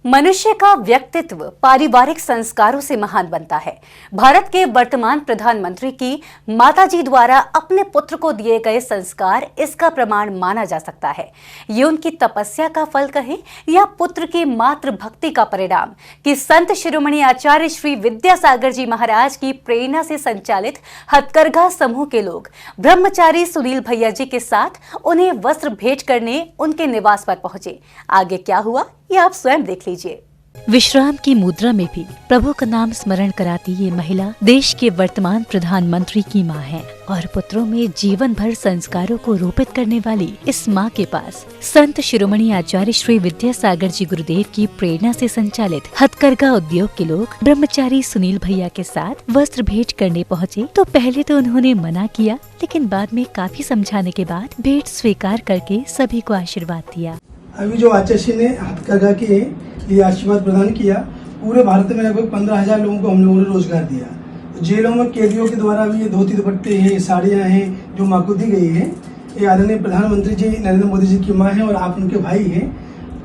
मनुष्य का व्यक्तित्व पारिवारिक संस्कारों से महान बनता है। भारत के वर्तमान प्रधानमंत्री की माताजी द्वारा अपने पुत्र को दिए गए संस्कार इसका प्रमाण माना जा सकता है। ये उनकी तपस्या का फल कहें या पुत्र की मातृ भक्ति का परिणाम कि संत शिरोमणि आचार्य श्री विद्यासागर जी महाराज की प्रेरणा से संचालित हथकरघा समूह के लोग ब्रह्मचारी सुनील भैया जी के साथ उन्हें वस्त्र भेंट करने उनके निवास पर पहुंचे। आगे क्या हुआ ये आप स्वयं देख लीजिए। विश्राम की मुद्रा में भी प्रभु का नाम स्मरण कराती ये महिला देश के वर्तमान प्रधानमंत्री की मां है और पुत्रों में जीवन भर संस्कारों को रोपित करने वाली इस मां के पास संत शिरोमणि आचार्य श्री विद्यासागर जी गुरुदेव की प्रेरणा से संचालित हथकरघा उद्योग के लोग ब्रह्मचारी सुनील भैया के साथ वस्त्र भेंट करने पहुँचे तो पहले तो उन्होंने मना किया, लेकिन बाद में काफी समझाने के बाद भेंट स्वीकार करके सभी को आशीर्वाद दिया। अभी जो आचार्य जी ने हथकरघा के लिए आशीर्वाद प्रदान किया, पूरे भारत में लगभग 15,000 लोगों को हम लोगों ने रोजगार दिया। जेलों में कैदियों के द्वारा भी ये धोती दुपट्टे हैं, साड़ियाँ हैं जो माँ को दी गई है। ये आदरणीय प्रधानमंत्री जी नरेंद्र मोदी जी की माँ है और आप उनके भाई हैं।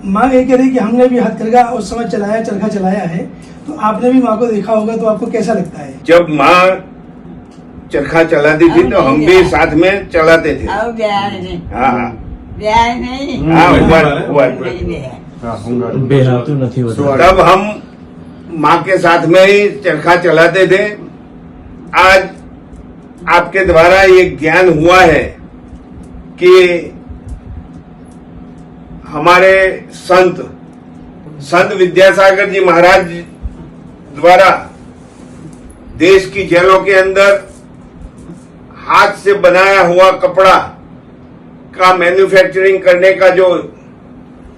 माँ ये कह रही कि हमने भी हथकरघा उस समय चलाया, चरखा चलाया है, तो आपने भी माँ को देखा होगा, तो आपको कैसा लगता है? जब माँ चरखा चलाती थी तो हम भी साथ में चलाते थे। हाँ तब हम माँ के साथ में ही चरखा चलाते थे। आज आपके द्वारा ये ज्ञान हुआ है कि हमारे संत विद्यासागर जी महाराज द्वारा देश की जेलों के अंदर हाथ से बनाया हुआ कपड़ा का मैन्युफैक्चरिंग करने का जो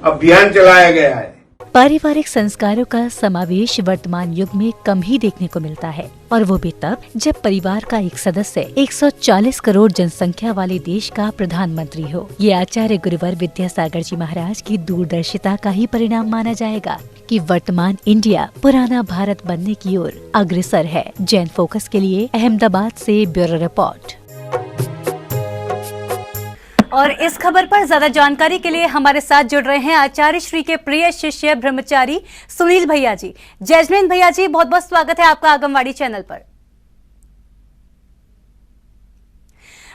अभियान चलाया गया है। पारिवारिक संस्कारों का समावेश वर्तमान युग में कम ही देखने को मिलता है, और वो भी तब जब परिवार का एक सदस्य 140 करोड़ जनसंख्या वाले देश का प्रधानमंत्री हो। ये आचार्य गुरुवर विद्यासागर जी महाराज की दूरदर्शिता का ही परिणाम माना जाएगा कि वर्तमान इंडिया पुराना भारत बनने की ओर अग्रसर है। जैन फोकस के लिए अहमदाबाद से ब्यूरो रिपोर्ट। और इस खबर पर ज्यादा जानकारी के लिए हमारे साथ जुड़ रहे हैं आचार्य श्री के प्रिय शिष्य ब्रह्मचारी सुनील भैया जी। जैजमीन भैया जी, बहुत बहुत स्वागत है आपका आगमवाड़ी चैनल पर।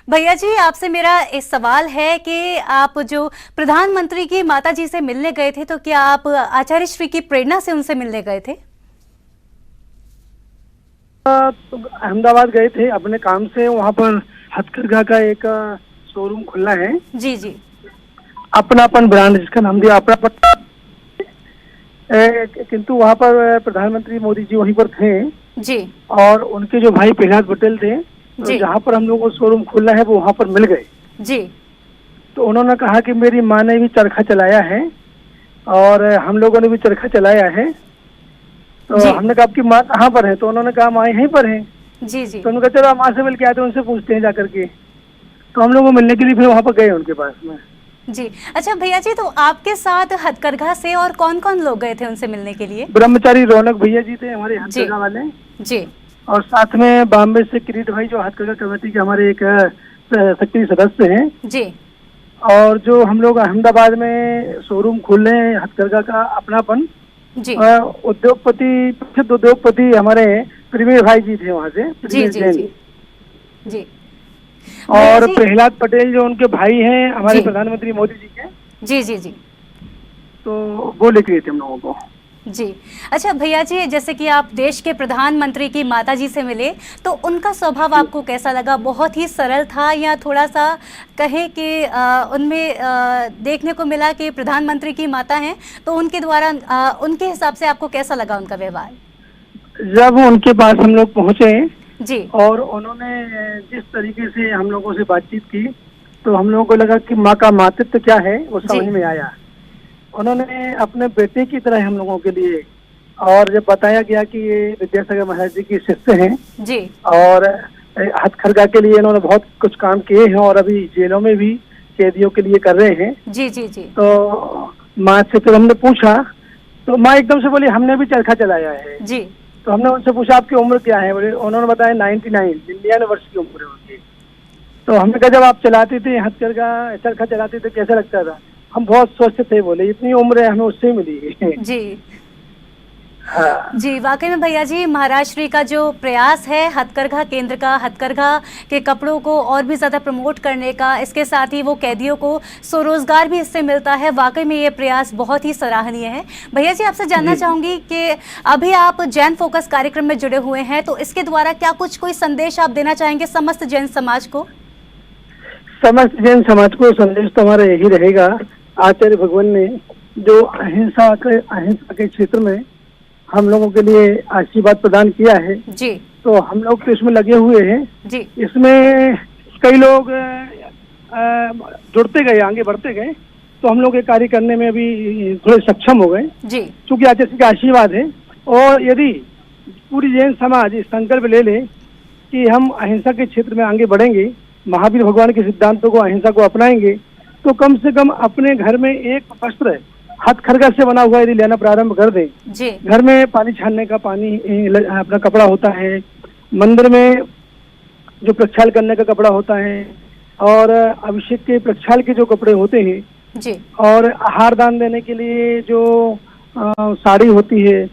भैया जी, आपसे मेरा एक सवाल है कि आप जो प्रधानमंत्री की माता जी से मिलने गए थे, तो क्या आप आचार्य श्री की प्रेरणा से उनसे मिलने गए थे? अहमदाबाद गए थे अपने काम से। वहाँ पर हथकरघा का एक शोरूम खुला है। जी जी। अपनापन ब्रांड जिसका नाम दिया अपनापन। किंतु वहाँ पर प्रधानमंत्री मोदी जी वहीं पर थे जी, और उनके जो भाई प्रहलाद पटेल थे, तो जहाँ पर हम लोगों को शोरूम खुला है वो वहाँ पर मिल गए जी। तो उन्होंने कहा कि मेरी माँ ने भी चरखा चलाया है और हम लोगों ने भी चरखा चलाया है। तो हमने कहा आपकी माँ कहाँ पर है? तो उन्होंने कहा माँ यहीं पर है। जी जी। तो उन्होंने कहा चलो माँ से मिल के आते, उनसे पूछते हैं जाकर के। तो हम लोग मिलने के लिए फिर वहाँ पर गए उनके पास में। जी। अच्छा भैया जी, तो आपके साथ हथकरघा से और कौन कौन लोग गए थे उनसे मिलने के लिए? ब्रह्मचारी रौनक भैया जी थे हमारे हथकरघा वाले जी, और साथ में बॉम्बे से किरीट भाई जो हथकरघा कमेटी के हमारे एक सक्रिय सदस्य हैं जी। और जो हम लोग अहमदाबाद में शोरूम खोल रहे हैं हथकरघा का अपनापन जी, उद्योगपति हमारे प्रीमियर भाई जी थे वहाँ से। जी जी जी जी। और प्रहलाद पटेल जो उनके भाई हैं हमारे प्रधानमंत्री मोदी जी के। जी जी जी। तो वो लेके गए थे हम लोगों को। जी। अच्छा भैया जी, जैसे कि आप देश के प्रधानमंत्री की माता जी से मिले, तो उनका स्वभाव आपको कैसा लगा? बहुत ही सरल था या थोड़ा सा कहें कि उनमें देखने को मिला कि प्रधानमंत्री की माता हैं, तो उनके द्वारा उनके हिसाब से आपको कैसा लगा उनका व्यवहार? जब उनके पास हम लोग पहुँचे जी, और उन्होंने जिस तरीके से हम लोगों से बातचीत की, तो हम लोगों को लगा कि माँ का मातृत्व क्या है वो समझ में आया। उन्होंने अपने बेटे की तरह हम लोगों के लिए, और जब बताया गया कि ये विद्यासागर महाराज जी की शिष्य हैं जी, और हथकरघा के लिए इन्होंने बहुत कुछ काम किए हैं और अभी जेलों में भी कैदियों के लिए कर रहे हैं। जी जी जी। तो माँ से फिर हमने पूछा, तो माँ एकदम से बोली हमने भी चरखा चलाया है जी। तो हमने उनसे पूछा आपकी उम्र क्या है? बोले उन्होंने बताया 99 वर्ष की उम्र है उनकी। तो हमने कहा जब आप चलाते थे हथकरघा चरखा चलाते थे कैसा लगता था? हम बहुत स्वस्थ थे, बोले इतनी उम्र है हमें उससे मिली। जी हाँ जी, वाकई में भैया जी, महाराष्ट्र का जो प्रयास है हथकरघा केंद्र का, हथकरघा के कपड़ों को और भी ज़्यादा प्रमोट करने का, इसके साथ ही वो कैदियों को स्वरोजगार भी इससे मिलता है, वाकई में ये प्रयास बहुत ही सराहनीय है। भैया जी, आपसे जानना चाहूँगी कि अभी आप जैन फोकस कार्यक्रम में जुड़े हुए हैं, तो इसके द्वारा क्या कोई संदेश आप देना चाहेंगे समस्त जैन समाज को? समस्त जैन समाज को संदेश तो हमारा यही रहेगा, आचार्य भगवान ने जो अहिंसा के क्षेत्र में हम लोगों के लिए आशीर्वाद प्रदान किया है जी, तो हम लोग तो इसमें लगे हुए हैं जी, इसमें कई लोग जुड़ते गए, आगे बढ़ते गए, तो हम लोग ये कार्य करने में अभी थोड़े सक्षम हो गए जी, क्योंकि आचार्य जी का आशीर्वाद है। और यदि पूरी जैन समाज इस संकल्प ले ले कि हम अहिंसा के क्षेत्र में आगे बढ़ेंगे, महावीर भगवान के सिद्धांतों को, अहिंसा को अपनाएंगे, तो कम से कम अपने घर में एक वस्त्र हथकरघा से बना हुआ यदि लेना प्रारंभ कर दें, जी, घर में पानी छानने का अपना कपड़ा होता है, मंदिर में जो प्रक्षाल करने का कपड़ा होता है, और अभिषेक के प्रक्षाल के जो कपड़े होते हैं, जी, और आहार दान देने के लिए जो साड़ी होती है,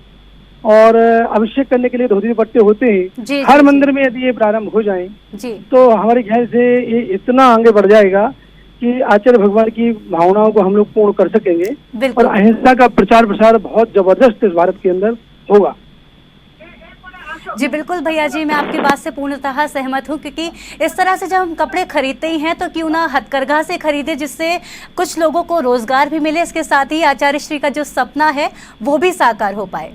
और अभिषेक करने के लिए धोती दुपट्टे होते हैं, जी, हर जी, मंदिर में यदि ये प्रारंभ हो जाए जी, तो हमारे ख्याल से ये इतना आगे बढ़ जाएगा कि आचार्य भगवान की भावनाओं को हम लोग पूर्ण कर सकेंगे और बिल्कुल अहिंसा का प्रचार प्रसार बहुत जबरदस्त इस भारत के अंदर होगा। जी बिल्कुल भैया जी, मैं आपकी बात से पूर्णतः सहमत हूँ, क्योंकि इस तरह से जब हम कपड़े खरीदते ही हैं तो क्यों ना हथकरघा से खरीदे, जिससे कुछ लोगों को रोजगार भी मिले, इसके साथ ही आचार्य श्री का जो सपना है वो भी साकार हो पाए।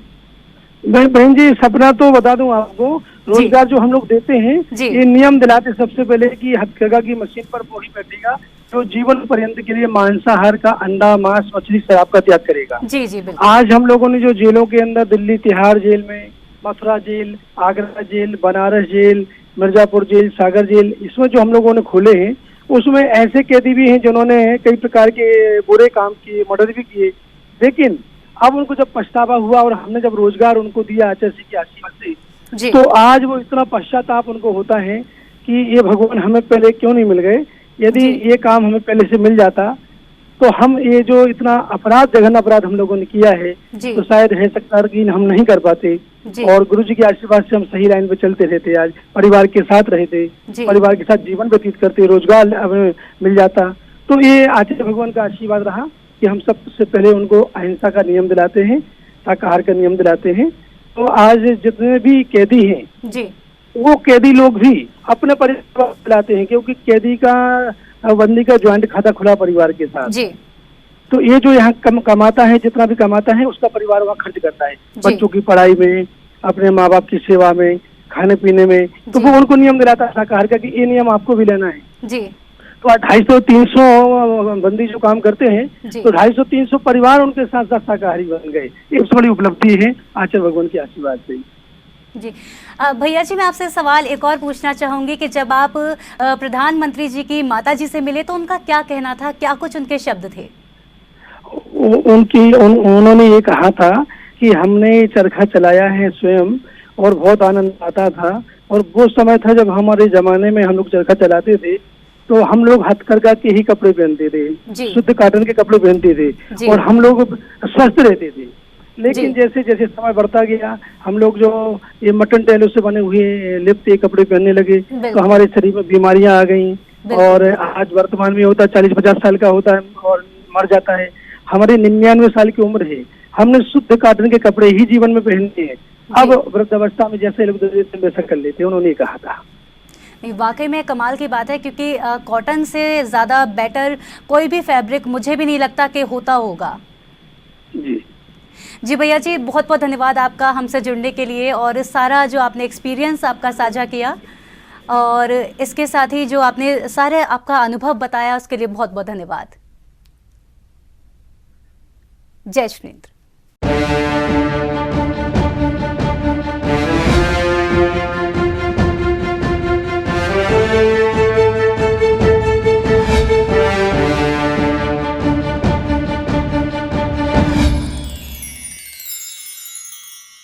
बहन जी, सपना तो बता दूं आपको, रोजगार जो हम लोग देते हैं ये नियम दिलाते सबसे पहले कि हथकरघा की मशीन पर वो ही बैठेगा जो जीवन पर्यंत के लिए मांसाहार का अंडा, मांस, मछली, शराब का त्याग करेगा। जी जी बिल्कुल। आज हम लोगों ने जो जेलों के अंदर, दिल्ली तिहाड़ जेल में, Mathura jail, Agra jail, Banaras jail, Mirzapur jail, Sagar jail, इसमें जो हम लोगों ने खोले हैं उसमें ऐसे कैदी भी हैं जिन्होंने कई प्रकार के बुरे काम किए, मर्डर भी किए, लेकिन अब उनको जब पछतावा हुआ और हमने जब रोजगार उनको दिया आचार्य जी के आशीर्वाद से, तो आज वो इतना पश्चाताप उनको होता है कि ये भगवान हमें पहले क्यों नहीं मिल गए, यदि ये काम हमें पहले से मिल जाता तो हम ये जो इतना अपराध, जघन अपराध हम लोगों ने किया है तो शायद है सकता कि हम नहीं कर पाते, और गुरु जी के आशीर्वाद से हम सही लाइन पे चलते रहते, आज परिवार के साथ रहते, परिवार के साथ जीवन व्यतीत करते, रोजगार हमें मिल जाता। तो ये आचार्य भगवान का आशीर्वाद रहा कि हम सबसे पहले उनको अहिंसा का नियम दिलाते हैं, शाकाहार का नियम दिलाते हैं। तो आज जितने भी कैदी हैं जी, वो कैदी लोग भी अपने परिवार दिलाते हैं, क्योंकि कैदी का, बंदी का ज्वाइंट खाता खुला परिवार के साथ जी। तो ये जो यहाँ कमाता है, जितना भी कमाता है उसका परिवार वहाँ खर्च करता है, बच्चों की पढ़ाई में, अपने माँ बाप की सेवा में, खाने पीने में। तो वो उनको नियम दिलाता है शाकाहार का कि ये नियम आपको भी लेना है जी। तो 250-300 बंदी जो काम करते हैं तो 250-300 परिवार उनके साथ साथ शाकाहारी बन गए। ये सबसे बड़ी उपलब्धि है आचार्य भगवान के आशीर्वाद से जी। भैया जी, मैं आपसे सवाल एक और पूछना चाहूंगी कि जब आप प्रधानमंत्री जी की माता जी से मिले तो उनका क्या कहना था, क्या कुछ उनके शब्द थे? उन्होंने ये कहा था कि हमने चरखा चलाया है स्वयं और बहुत आनंद आता था, और वो समय था जब हमारे जमाने में हम लोग चरखा चलाते थे तो हम लोग हथकरघा के ही कपड़े पहनते थे, शुद्ध कॉटन के कपड़े पहनते थे और हम लोग स्वस्थ रहते थे। लेकिन जैसे जैसे समय बढ़ता गया हम लोग जो ये मटन टैलों से बने हुए लिपटे कपड़े पहनने लगे तो हमारे शरीर में बीमारियां आ गई, और आज वर्तमान में होता 40-50 साल का होता है और मर जाता है। हमारी 99 साल की उम्र है, हमने शुद्ध कॉटन के कपड़े ही जीवन में पहनते हैं। अब वृद्धावस्था में जैसे लोग वैसा कर लेते हैं, उन्होंने कहा था। वाकई में कमाल की बात है, क्योंकि कॉटन से ज़्यादा बेटर कोई भी फैब्रिक मुझे भी नहीं लगता कि होता होगा। जी भैया जी, बहुत बहुत धन्यवाद आपका हमसे जुड़ने के लिए, और सारा जो आपने एक्सपीरियंस आपका साझा किया और इसके साथ ही जो आपने सारे आपका अनुभव बताया उसके लिए बहुत बहुत धन्यवाद। जय श्री।